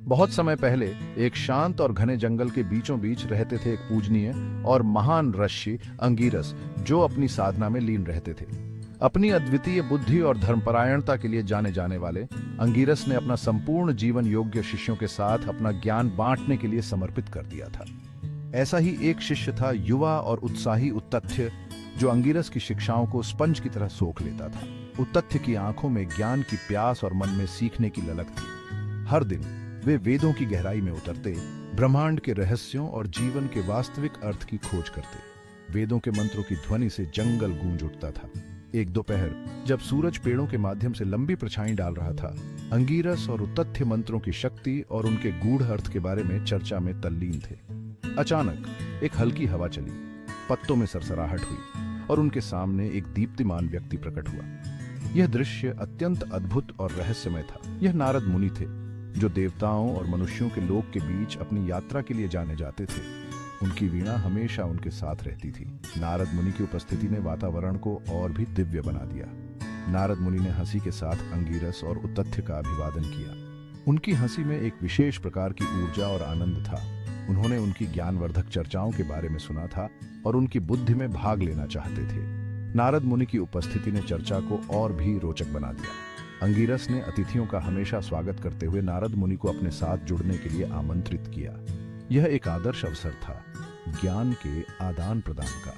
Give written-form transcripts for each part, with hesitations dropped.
बहुत समय पहले एक शांत और घने जंगल के बीचों बीच रहते थे एक पूजनीय और महान ऋषि अंगीरस, जो अपनी साधना में लीन रहते थे। अपनी अद्वितीय बुद्धि और धर्मपरायणता के लिए जाने जाने वाले अंगीरस ने अपना संपूर्ण जीवन योग्य शिष्यों के साथ अपना ज्ञान बांटने के लिए समर्पित कर दिया था। ऐसा ही एक शिष्य था, युवा और उत्साही उतथ्य, जो अंगीरस की शिक्षाओं को स्पंज की तरह सोख लेता था। उतथ्य की आंखों में ज्ञान की प्यास और मन में सीखने की ललक थी। हर दिन वे वेदों की गहराई में उतरते, ब्रह्मांड के रहस्यों और जीवन के वास्तविक अर्थ की खोज करते। वेदों के मंत्रों की ध्वनि से जंगल गूंज उठता था। एक दोपहर जब सूरज पेड़ों के माध्यम से लंबी परछाई डाल रहा था, अंगीरस और उतथ्य मंत्रों की शक्ति और उनके गूढ़ अर्थ के बारे में चर्चा में तल्लीन थे। अचानक एक हल्की हवा चली, पत्तों में सरसराहट हुई और उनके सामने एक दीप्तिमान व्यक्ति प्रकट हुआ। यह दृश्य अत्यंत अद्भुत और रहस्यमय था। यह नारद मुनि थे, जो देवताओं और मनुष्यों के लोक के बीच अपनी यात्रा के लिए जाने जाते थे। उनकी वीणा हमेशा उनके साथ रहती थी। नारद मुनि की उपस्थिति ने वातावरण को और भी दिव्य बना दिया। नारद मुनि ने हंसी के साथ अंगीरस और उतथ्य का अभिवादन किया। उनकी हंसी में एक विशेष प्रकार की ऊर्जा और आनंद था। उन्होंने उनकी ज्ञानवर्धक चर्चाओं के बारे में सुना था और उनकी बुद्धि में भाग लेना चाहते थे। नारद मुनि की उपस्थिति ने चर्चा को और भी रोचक बना दिया। अंगीरस ने अतिथियों का हमेशा स्वागत करते हुए नारद मुनि को अपने साथ जुड़ने के लिए आमंत्रित किया। यह एक आदर्श अवसर था, ज्ञान के आदान प्रदान का।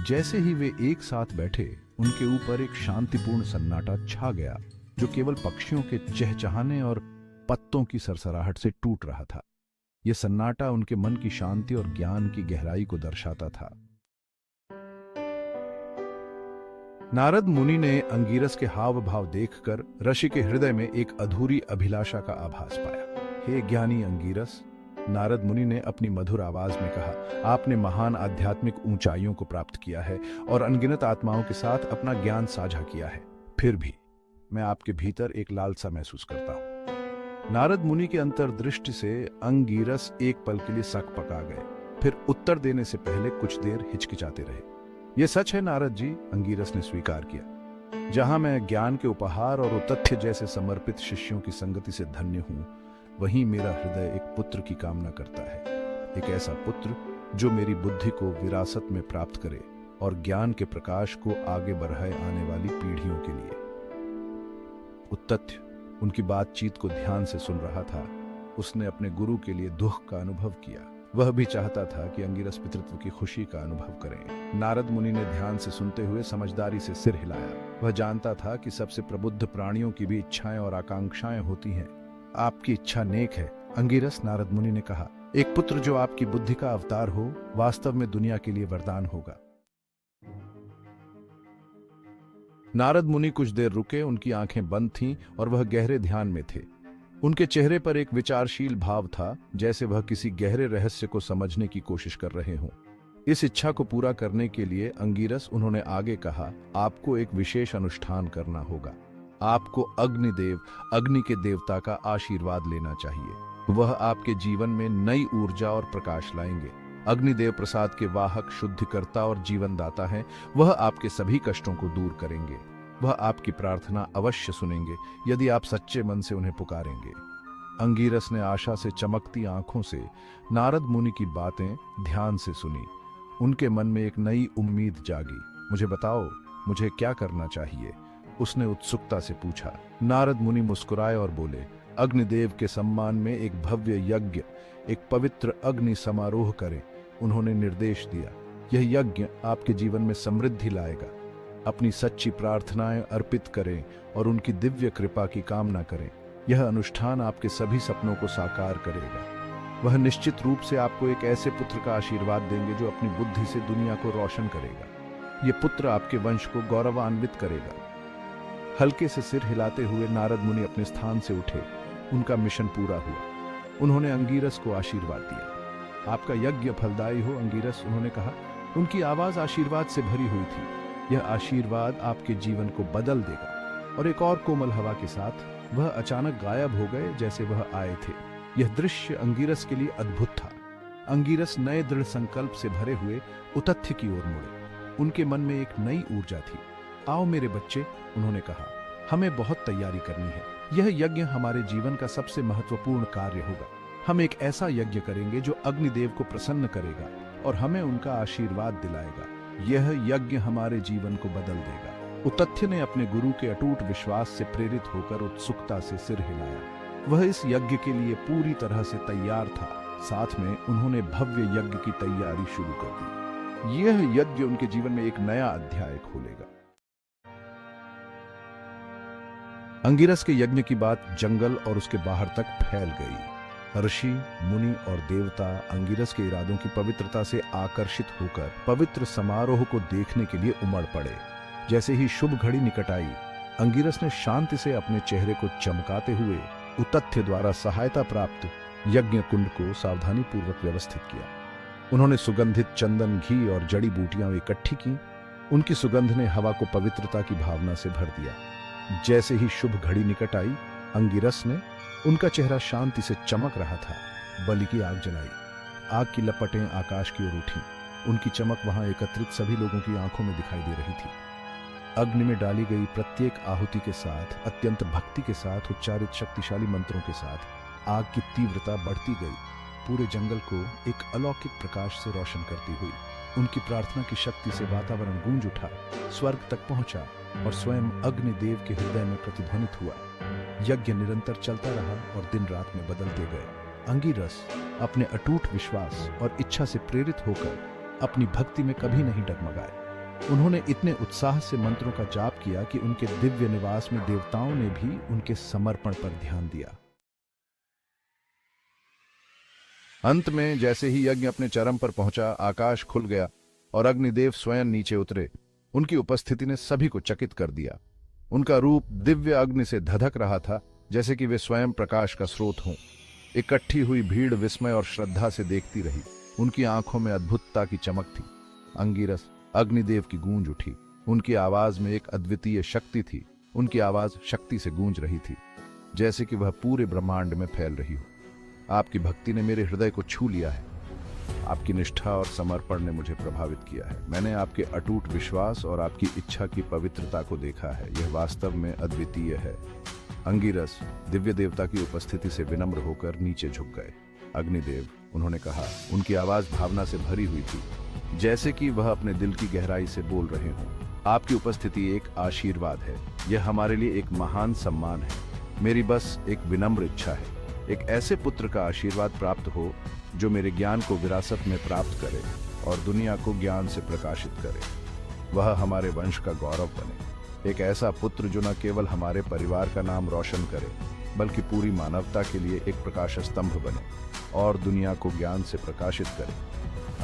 जैसे ही वे एक साथ बैठे, उनके ऊपर एक शांतिपूर्ण सन्नाटा छा गया, जो केवल पक्षियों के चहचहाने और पत्तों की सरसराहट से टूट रहा था। यह सन्नाटा उनके मन की शांति और ज्ञान की गहराई को दर्शाता था। नारद मुनि ने अंगीरस के हाव भाव देखकर ऋषि के हृदय में एक अधूरी अभिलाषा का आभास पाया। हे ज्ञानी अंगीरस, नारद मुनि ने अपनी मधुर आवाज में कहा, आपने महान आध्यात्मिक ऊंचाइयों को प्राप्त किया है और अनगिनत आत्माओं के साथ अपना ज्ञान साझा किया है। फिर भी मैं आपके भीतर एक लालसा महसूस करता हूं। नारद मुनि के अंतर्दृष्टि से अंगीरस एक पल के लिए सक पका गए, फिर उत्तर देने से पहले कुछ देर हिचकिचाते रहे। यह सच है नारद जी, अंगीरस ने स्वीकार किया। जहां मैं ज्ञान के उपहार और उतथ्य जैसे समर्पित शिष्यों की संगति से धन्य हूं, वहीं मेरा हृदय एक पुत्र की कामना करता है। एक ऐसा पुत्र जो मेरी बुद्धि को विरासत में प्राप्त करे और ज्ञान के प्रकाश को आगे बढ़ाए आने वाली पीढ़ियों के लिए। उतथ्य उनकी बातचीत को ध्यान से सुन रहा था। उसने अपने गुरु के लिए दुख का अनुभव किया। वह भी चाहता था कि अंगीरस पितृत्व की खुशी का अनुभव करें। नारद मुनि ने ध्यान से सुनते हुए समझदारी से सिर हिलाया। वह जानता था कि सबसे प्रबुद्ध प्राणियों की भी इच्छाएं और आकांक्षाएं होती हैं। आपकी इच्छा नेक है अंगीरस, नारद मुनि ने कहा। एक पुत्र जो आपकी बुद्धि का अवतार हो, वास्तव में दुनिया के लिए वरदान होगा। नारद मुनि कुछ देर रुके, उनकी आंखें बंद थीं और वह गहरे ध्यान में थे। उनके चेहरे पर एक विचारशील भाव था, जैसे वह किसी गहरे रहस्य को समझने की कोशिश कर रहे हों। इस इच्छा को पूरा करने के लिए अंगीरस, उन्होंने आगे कहा, आपको एक विशेष अनुष्ठान करना होगा। आपको अग्निदेव, अग्नि के देवता का आशीर्वाद लेना चाहिए। वह आपके जीवन में नई ऊर्जा और प्रकाश लाएंगे। अग्निदेव प्रसाद के वाहक, शुद्धिकर्ता और जीवनदाता हैं। वह आपके सभी कष्टों को दूर करेंगे। वह आपकी प्रार्थना अवश्य सुनेंगे यदि आप सच्चे मन से उन्हें पुकारेंगे। अंगीरस ने आशा से चमकती आंखों से नारद मुनि की बातें ध्यान से सुनी। उनके मन में एक नई उम्मीद जागी। मुझे बताओ, मुझे क्या करना चाहिए? उसने उत्सुकता से पूछा। नारद मुनि मुस्कुराए और बोले, अग्निदेव के सम्मान में एक भव्य यज्ञ, एक पवित्र अग्नि समारोह करें। उन्होंने निर्देश दिया। यह यज्ञ आपके जीवन में समृद्धि लाएगा। अपनी सच्ची प्रार्थनाएं अर्पित करें और उनकी दिव्य कृपा की कामना करें। यह अनुष्ठान आपके सभी सपनों को साकार करेगा। वह निश्चित रूप से आपको एक ऐसे पुत्र का आशीर्वाद देंगे जो अपनी बुद्धि से दुनिया को रोशन करेगा। यह पुत्र आपके वंश को गौरवान्वित करेगा। हल्के से सिर हिलाते हुए नारद मुनि अपने स्थान से उठे। उनका मिशन पूरा हुआ। उन्होंने अंगीरस को आशीर्वाद दिया। आपका यज्ञ फलदायी हो अंगीरस, उन्होंने कहा। उनकी आवाज आशीर्वाद से भरी हुई थी। यह आशीर्वाद आपके जीवन को बदल देगा। और एक और कोमल हवा के साथ वह अचानक गायब हो गए, जैसे वह आए थे। यह दृश्य अंगीरस के लिए अद्भुत था। अंगीरस नए दृढ़ संकल्प से भरे हुए उतथ्य की ओर मुड़े। उनके मन में एक नई ऊर्जा थी। आओ मेरे बच्चे, उन्होंने कहा, हमें बहुत तैयारी करनी है। यह यज्ञ हमारे जीवन का सबसे महत्वपूर्ण कार्य होगा। हम एक ऐसा यज्ञ करेंगे जो अग्निदेव को प्रसन्न करेगा और हमें उनका आशीर्वाद दिलाएगा। यह यज्ञ हमारे जीवन को बदल देगा। उतथ्य ने अपने गुरु के अटूट विश्वास से प्रेरित होकर उत्सुकता से सिर हिलाया। वह इस यज्ञ के लिए पूरी तरह से तैयार था। साथ में उन्होंने भव्य यज्ञ की तैयारी शुरू कर दी। यह यज्ञ उनके जीवन में एक नया अध्याय खोलेगा। अंगिरस के यज्ञ की बात जंगल और उसके बाहर तक फैल गई। ऋषि, मुनि और देवता अंगिरस के इरादों की पवित्रता से आकर्षित होकर पवित्र समारोह को देखने के लिए उमड़ पड़े। जैसे ही शुभ घड़ी निकट आई, अंगिरस ने शांति से अपने चेहरे को चमकाते हुए उतथ्य द्वारा सहायता प्राप्त यज्ञ कुंड को सावधानी पूर्वक व्यवस्थित किया। उन्होंने सुगंधित चंदन, घी और जड़ी बूटियां इकट्ठी की। उनकी सुगंध ने हवा को पवित्रता की भावना से भर दिया। जैसे ही शुभ घड़ी निकट आई, अंगिरस ने, उनका चेहरा शांति से चमक रहा था, बलि की आग जलाई। आग की लपटें आकाश की ओर उठी। उनकी चमक वहां एकत्रित सभी लोगों की आंखों में दिखाई दे रही थी। अग्नि में डाली गई प्रत्येक आहुति के साथ, अत्यंत भक्ति के साथ उच्चारित शक्तिशाली मंत्रों के साथ आग की तीव्रता बढ़ती गई, पूरे जंगल को एक अलौकिक प्रकाश से रोशन करती हुई। उनकी प्रार्थना की शक्ति से वातावरण गूंज उठा, स्वर्ग तक पहुंचा और स्वयं अग्निदेव के हृदय में प्रतिध्वनित हुआ। यज्ञ निरंतर चलता रहा और दिन रात में बदलते गए। अंगिरस अपने अटूट विश्वास और इच्छा से प्रेरित होकर अपनी भक्ति में कभी नहीं डगमगाए। उन्होंने इतने उत्साह से मंत्रों का जाप किया कि उनके दिव्य निवास में देवताओं ने भी उनके समर्पण पर ध्यान दिया। अंत में जैसे ही यज्ञ अपने चरम पर पहुंचा, आकाश खुल गया और अग्निदेव स्वयं नीचे उतरे। उनकी उपस्थिति ने सभी को चकित कर दिया। उनका रूप दिव्य अग्नि से धधक रहा था, जैसे कि वे स्वयं प्रकाश का स्रोत हों। इकट्ठी हुई भीड़ विस्मय और श्रद्धा से देखती रही। उनकी आंखों में अद्भुतता की चमक थी। अंगिरस, अग्निदेव की गूंज उठी। उनकी आवाज में एक अद्वितीय शक्ति थी। उनकी आवाज शक्ति से गूंज रही थी, जैसे कि वह पूरे ब्रह्मांड में फैल रही हो। आपकी भक्ति ने मेरे हृदय को छू लिया है। आपकी निष्ठा और समर्पण ने मुझे प्रभावित किया है। मैंने आपके अटूट विश्वास और आपकी इच्छा की पवित्रता को देखा है। यह वास्तव में अद्वितीय है। अंगिरस दिव्य देवता की उपस्थिति से विनम्र होकर नीचे झुक गए। अग्निदेव, उन्होंने कहा। उनकी आवाज भावना से भरी हुई थी, जैसे कि वह अपने दिल की गहराई से बोल रहे हों। आपकी उपस्थिति एक आशीर्वाद है। यह हमारे लिए एक महान सम्मान है। मेरी बस एक विनम्र इच्छा है, एक ऐसे पुत्र का आशीर्वाद प्राप्त हो जो मेरे ज्ञान को विरासत में प्राप्त करे और दुनिया को ज्ञान से प्रकाशित करे। वह हमारे वंश का गौरव बने। एक ऐसा पुत्र जो न केवल हमारे परिवार का नाम रोशन करे, बल्कि पूरी मानवता के लिए एक प्रकाश स्तंभ बने और दुनिया को ज्ञान से प्रकाशित करे।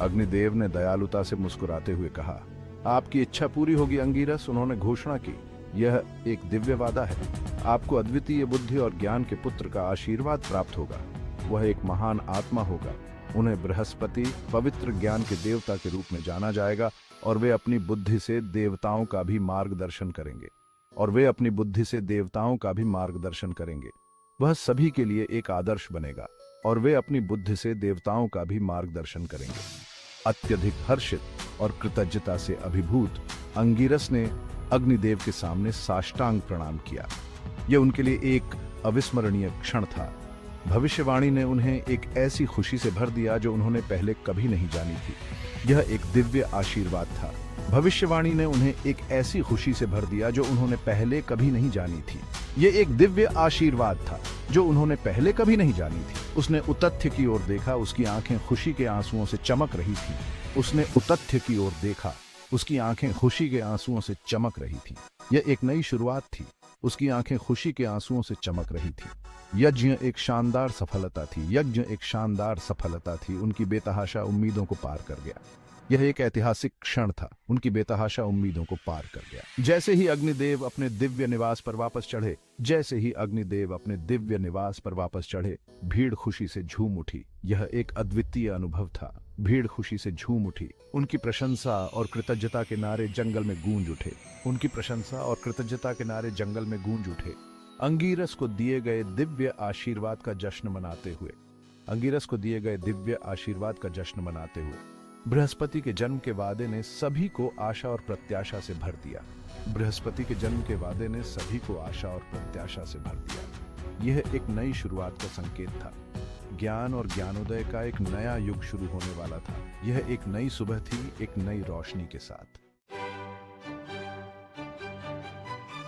अग्निदेव ने दयालुता से मुस्कुराते हुए कहा, आपकी इच्छा पूरी होगी अंगिरस। उन्होंने घोषणा की, यह एक दिव्य वादा है। आपको अद्वितीय बुद्धि और ज्ञान के पुत्र का आशीर्वाद प्राप्त होगा। वह एक महान आत्मा होगा। उन्हें बृहस्पति, पवित्र ज्ञान के देवता के रूप में जाना जाएगा और वे अपनी बुद्धि से देवताओं का भी मार्गदर्शन करेंगे। वह सभी के लिए एक आदर्श बनेगा और वे अपनी बुद्धि से देवताओं का भी मार्गदर्शन करेंगे। अत्यधिक हर्षित और कृतज्ञता से अभिभूत अंगिरस ने अग्निदेव के सामने साष्टांग प्रणाम किया। यह उनके लिए एक अविस्मरणीय क्षण था। भविष्यवाणी ने उन्हें एक ऐसी खुशी से भर दिया जो उन्होंने पहले कभी नहीं जानी थी। यह एक दिव्य आशीर्वाद था। भविष्यवाणी ने उन्हें एक ऐसी खुशी से भर दिया जो उन्होंने पहले कभी नहीं जानी थी। यह एक दिव्य आशीर्वाद था जो उन्होंने पहले कभी नहीं जानी थी। उसने उतथ्य की ओर देखा। उसकी आंखें खुशी के आंसुओं से चमक रही थी। उसने उतथ्य की ओर देखा। उसकी आंखें खुशी के आंसुओं से चमक रही थी। यह एक नई शुरुआत थी। उसकी आंखें खुशी के आंसुओं से चमक रही थी। यज्ञ एक शानदार सफलता थी। उनकी बेतहाशा उम्मीदों को पार कर गया। यह एक ऐतिहासिक क्षण था। उनकी बेतहाशा उम्मीदों को पार कर गया। जैसे ही अग्निदेव अपने दिव्य निवास पर वापस चढ़े, भीड़ खुशी से झूम उठी। यह एक अद्वितीय अनुभव था। भीड़ खुशी से झूम उठी। उनकी प्रशंसा और कृतज्ञता के नारे जंगल में गूंज उठे। अंगिरस को दिए गए दिव्य आशीर्वाद का जश्न मनाते हुए बृहस्पति के जन्म के वादे ने सभी को आशा और प्रत्याशा से भर दिया। यह एक नई शुरुआत का संकेत था। ज्ञान और ज्ञानोदय का एक नया युग शुरू होने वाला था। यह एक नई सुबह थी, एक नई रोशनी के साथ।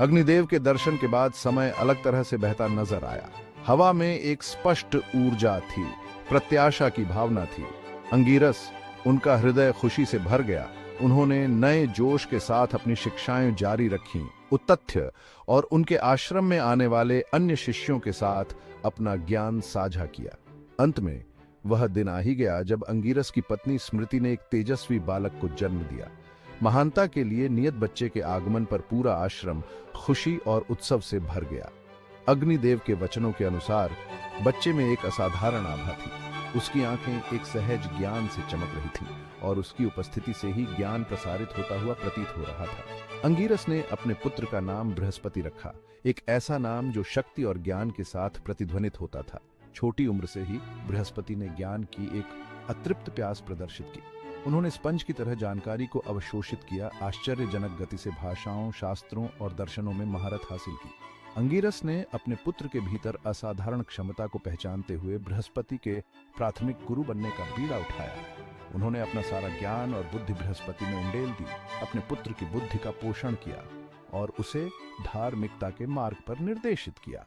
अग्निदेव के दर्शन के बाद समय अलग तरह से बहता नजर आया। हवा में एक स्पष्ट ऊर्जा थी, प्रत्याशा की भावना थी। अंगिरस, उनका हृदय खुशी से भर गया। उन्होंने नए जोश के साथ अपनी शिक्षाएं जारी रखीं, उतथ्य और उनके आश्रम में आने वाले अन्य शिष्यों के साथ अपना ज्ञान साझा किया। अंत में वह दिन आ ही गया जब अंगिरस की पत्नी स्मृति ने एक तेजस्वी बालक को जन्म दिया। महानता के लिए नियत बच्चे के आगमन पर पूरा आश्रम खुशी और उत्सव से भर गया। अग्निदेव के वचनों के अनुसार बच्चे में एक असाधारण आभा थी। उसकी आंखें एक सहज ज्ञान से चमक रही थीं और उसकी उपस्थिति से ही ज्ञान प्रसारित होता हुआ प्रतीत हो रहा था। अंगिरस ने अपने पुत्र का नाम बृहस्पति रखा, एक ऐसा नाम जो शक्ति और ज्ञान के साथ प्रतिध्वनित होता था। छोटी उम्र से ही बृहस्पति ने ज्ञान की एक अतृप्त प्यास प्रदर्शित की। उन्होंने स्पंज की तरह जानकारी को अवशोषित किया, आश्चर्यजनक गति से भाषाओं, शास्त्रों और दर्शनों में महारत हासिल की। अंगिरस ने अपने पुत्र के भीतर असाधारण क्षमता को पहचानते हुए बृहस्पति के प्राथमिक गुरु बनने का बीड़ा उठाया। उन्होंने अपना सारा ज्ञान और बुद्धि बृहस्पति में उंडेल दी, अपने पुत्र की बुद्धि का पोषण किया और उसे धार्मिकता के मार्ग पर निर्देशित किया।